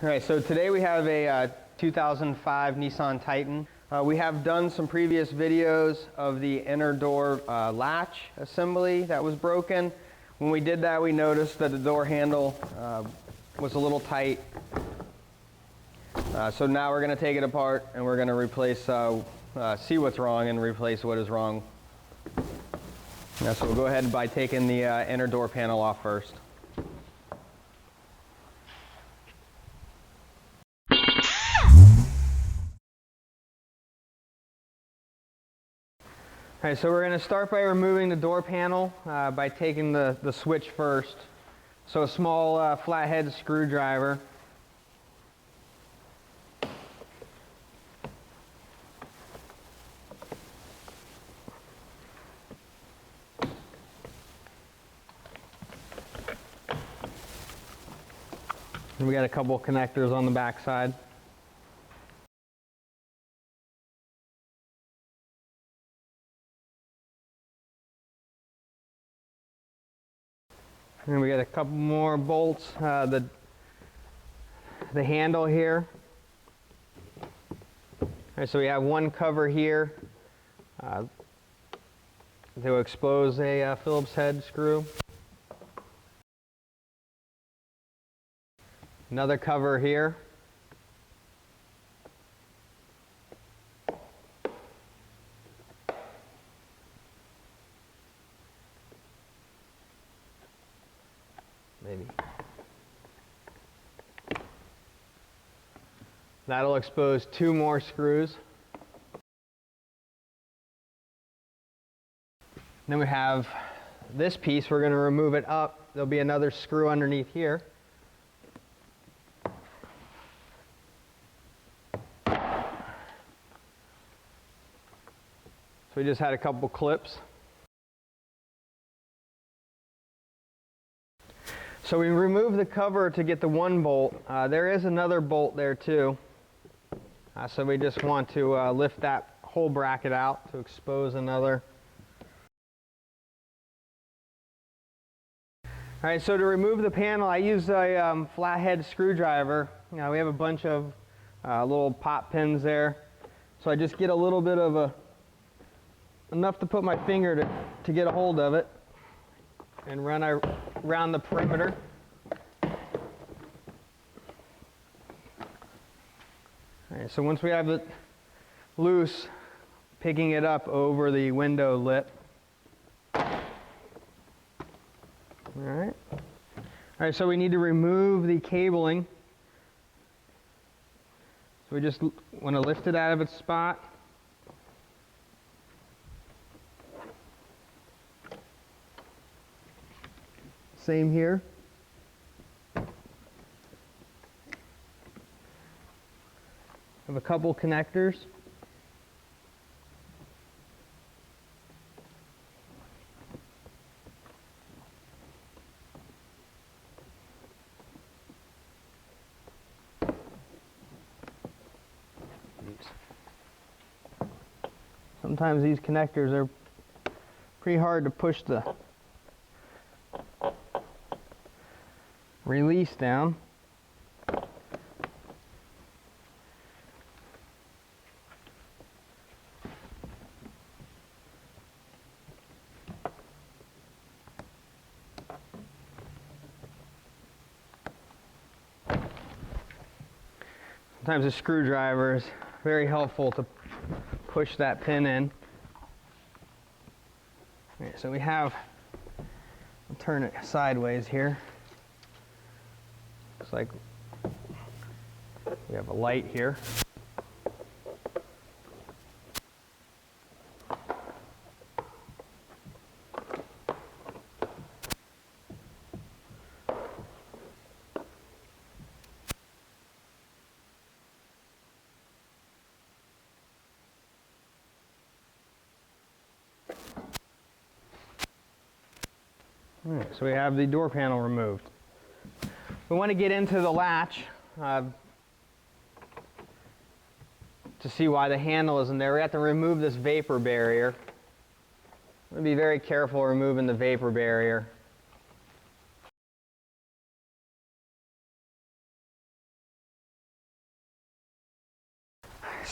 Alright, so today we have a 2005 Nissan Titan. We have done some previous videos of the inner door latch assembly that was broken. When we did that, we noticed that the door handle was a little tight. So now we're going to take it apart and we're going to replace, see what's wrong and replace what is wrong. So we'll go ahead by taking the inner door panel off first. Alright, so we're going to start by removing the door panel by taking the switch first. So a small flathead screwdriver. And we got a couple connectors on the back side. And we got a couple more bolts, the handle here. All right, so we have one cover here to expose a Phillips head screw. Another cover here. Maybe. That'll expose two more screws. Then we have this piece. We're going to remove it up. There'll be another screw underneath here. So we just had a couple clips. So we remove the cover to get the one bolt. There is another bolt there too. So we just want to lift that whole bracket out to expose another. Alright, so to remove the panel, I use a flathead screwdriver. We have a bunch of little pop pins there. So I just get a little bit of enough to put my finger to get a hold of it and run around the perimeter. Alright, so once we have it loose, picking it up over the window lip. Alright. Alright, so we need to remove the cabling. So we just want to lift it out of its spot. Same here. Have a couple connectors. Sometimes these connectors are pretty hard to push the release down. Sometimes a screwdriver is very helpful to push that pin in. Alright, so we have, I'll turn it sideways here. Looks like we have a light here. Alright, so we have the door panel removed. We want to get into the latch to see why the handle isn't there. We have to remove this vapor barrier. I'm going to be very careful removing the vapor barrier.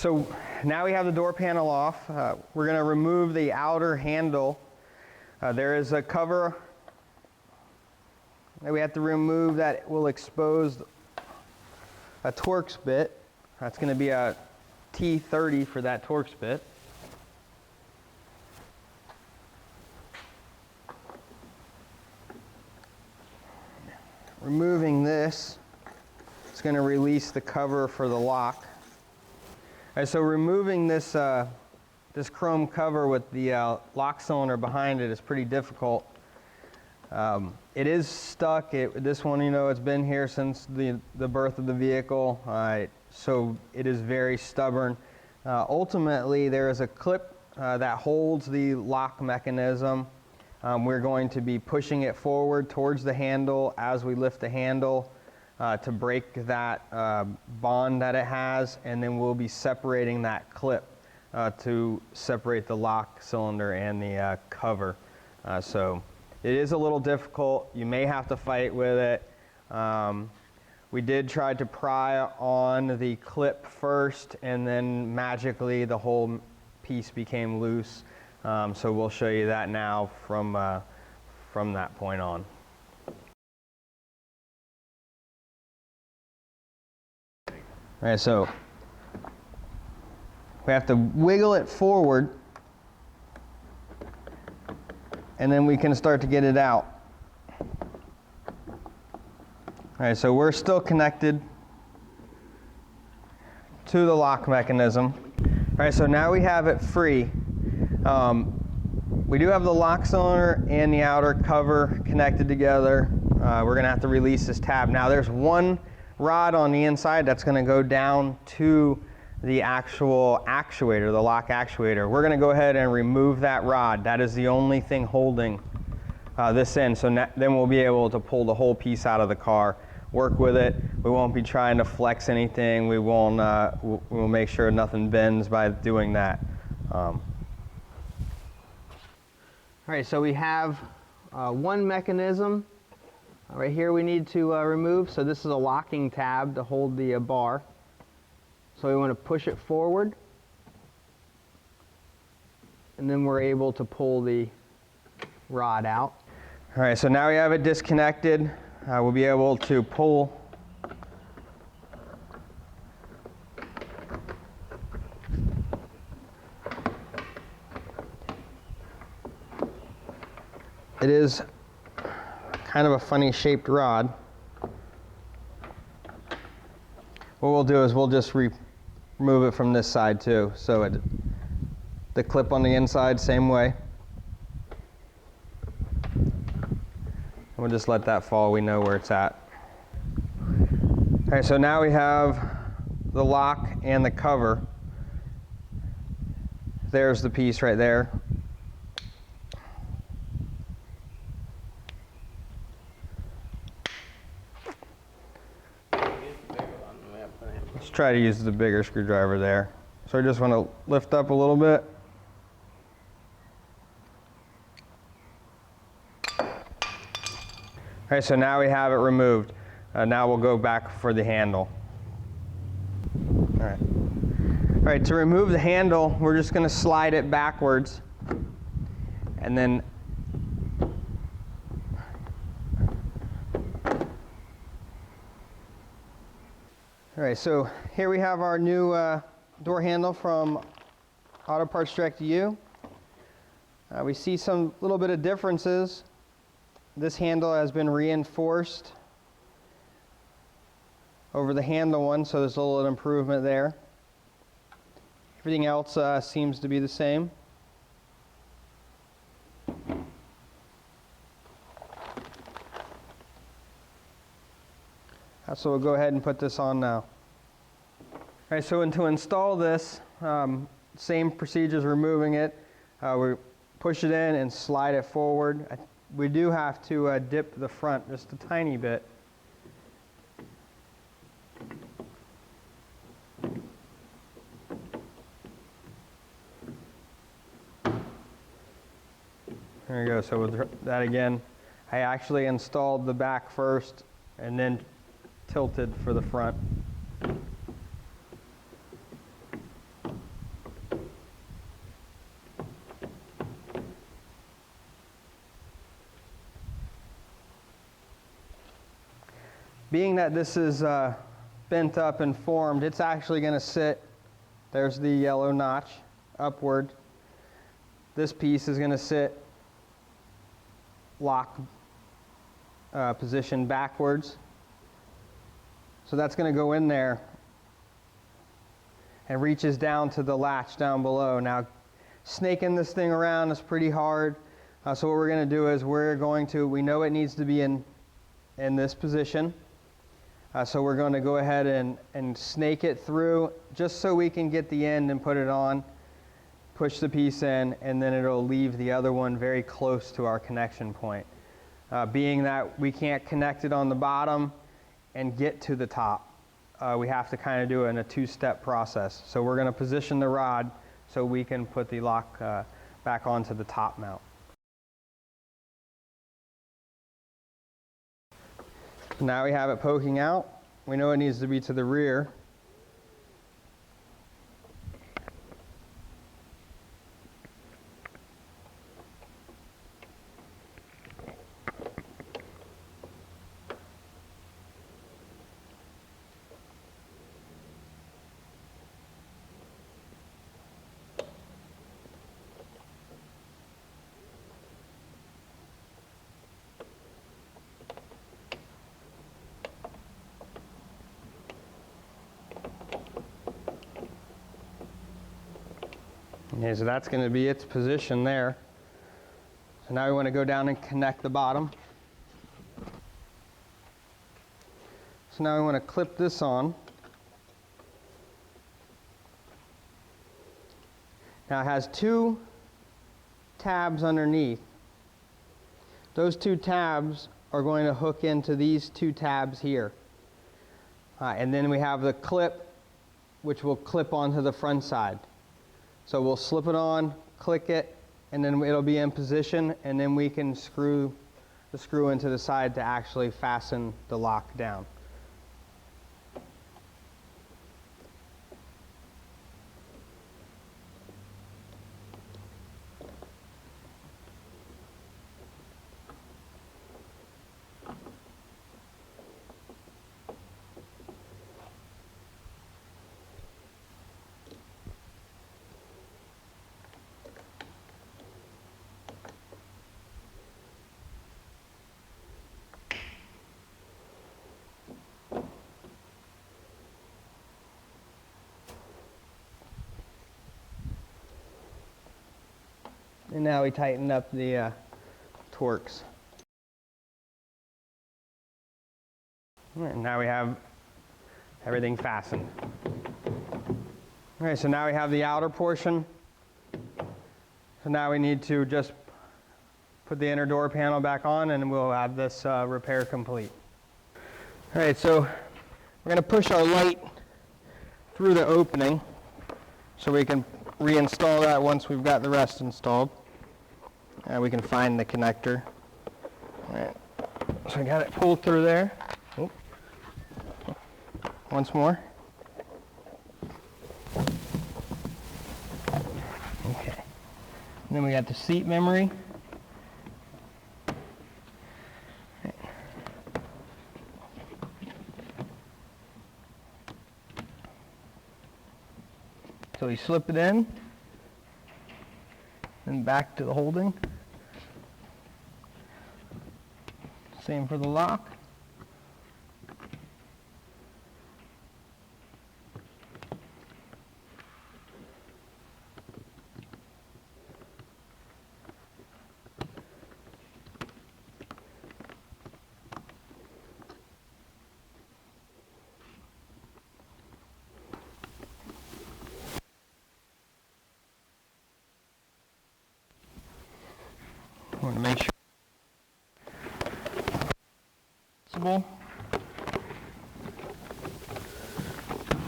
So now we have the door panel off. We're going to remove the outer handle. There is a cover that we have to remove that will expose a Torx bit. That's going to be a T30 for that Torx bit. Removing this, it's going to release the cover for the lock. All right, so removing this this chrome cover with the lock cylinder behind it is pretty difficult. It is stuck. This one, you know, it's been here since the birth of the vehicle, so it is very stubborn. Ultimately, there is a clip that holds the lock mechanism. We're going to be pushing it forward towards the handle as we lift the handle to break that bond that it has, and then we'll be separating that clip to separate the lock cylinder and the cover. So it is a little difficult. You may have to fight with it. We did try to pry on the clip first, and then magically the whole piece became loose. So we'll show you that now from that point on. All right, so we have to wiggle it forward, and then we can start to get it out. All right, so we're still connected to the lock mechanism. All right, so now we have it free. We do have the lock cylinder and the outer cover connected together. We're going to have to release this tab. Now there's one rod on the inside that's going to go down to the actual actuator, the lock actuator. We're going to go ahead and remove that rod. That is the only thing holding this in. So then we'll be able to pull the whole piece out of the car, work with it. We won't be trying to flex anything. We won't. We'll make sure nothing bends by doing that. All right, so we have one mechanism right here we need to remove. So this is a locking tab to hold the bar. So we want to push it forward, and then we're able to pull the rod out. All right, so now we have it disconnected. We'll be able to pull it is kind of a funny shaped rod. What we'll do is we'll just remove it from this side too. So the clip on the inside, same way. We'll just let that fall. We know where it's at. All right, so now we have the lock and the cover. There's the piece right there. Let's try to use the bigger screwdriver there. So I just want to lift up a little bit. All right, so now we have it removed. Now we'll go back for the handle. All right, to remove the handle, we're just going to slide it backwards, and then all right, so here we have our new door handle from Auto Parts Direct to You. We see some little bit of differences. This handle has been reinforced over the handle one, so there's a little improvement there. Everything else seems to be the same. So we'll go ahead and put this on now. All right, so to install this, same procedure as removing it. We push it in and slide it forward. We do have to dip the front just a tiny bit. There you go. So with that again, I actually installed the back first and then tilted for the front. being that this is bent up and formed, it's actually going to sit, there's the yellow notch, upward. This piece is going to sit lock position backwards. So that's going to go in there and reaches down to the latch down below. Now, snaking this thing around is pretty hard. So what we're going to do is we know it needs to be in this position. So we're going to go ahead and snake it through just so we can get the end and put it on, push the piece in, and then it'll leave the other one very close to our connection point. Being that we can't connect it on the bottom and get to the top, we have to kind of do it in a two-step process. So we're going to position the rod so we can put the lock back onto the top mount. Now we have it poking out. We know it needs to be to the rear. Okay, so that's going to be its position there. So now we want to go down and connect the bottom. So now we want to clip this on. Now it has two tabs underneath. Those two tabs are going to hook into these two tabs here. And then we have the clip, which will clip onto the front side. So we'll slip it on, click it, and then it'll be in position, and then we can screw the screw into the side to actually fasten the lock down. And now we tighten up the Torx. And now we have everything fastened. Okay, so now we have the outer portion. So now we need to just put the inner door panel back on and we'll have this repair complete. All right, so we're going to push our light through the opening so we can reinstall that once we've got the rest installed. We can find the connector. All right, so I got it pulled through there. Oop. Once more. Okay. And then we got the seat memory. Right. So we slip it in and back to the holding. Same for the lock. I want to make sure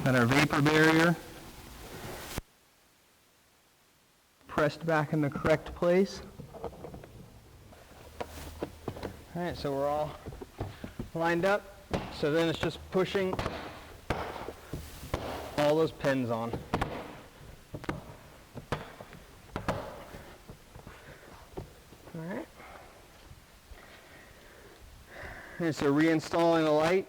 that our vapor barrier pressed back in the correct place. All right, so we're all lined up. So then it's just pushing all those pins on. All right. And so reinstalling the light.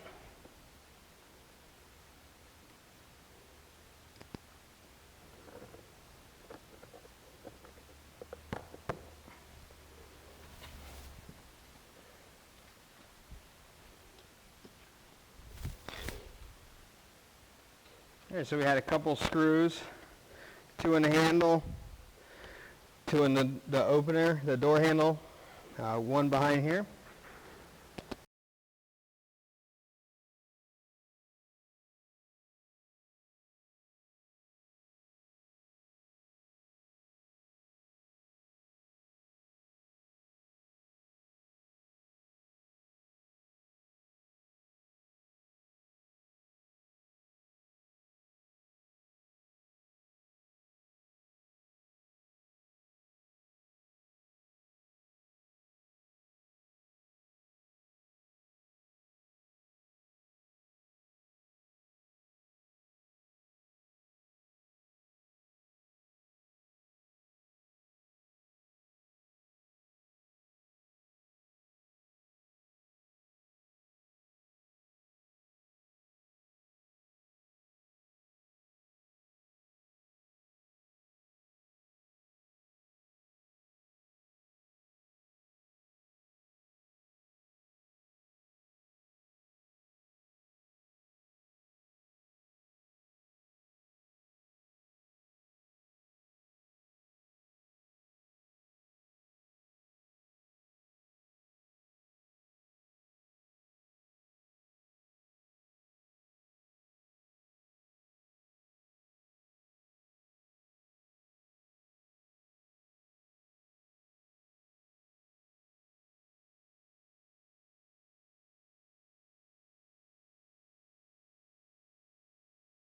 Alright, so we had a couple screws, 2 in the handle, 2 in the opener, the door handle, 1 behind here.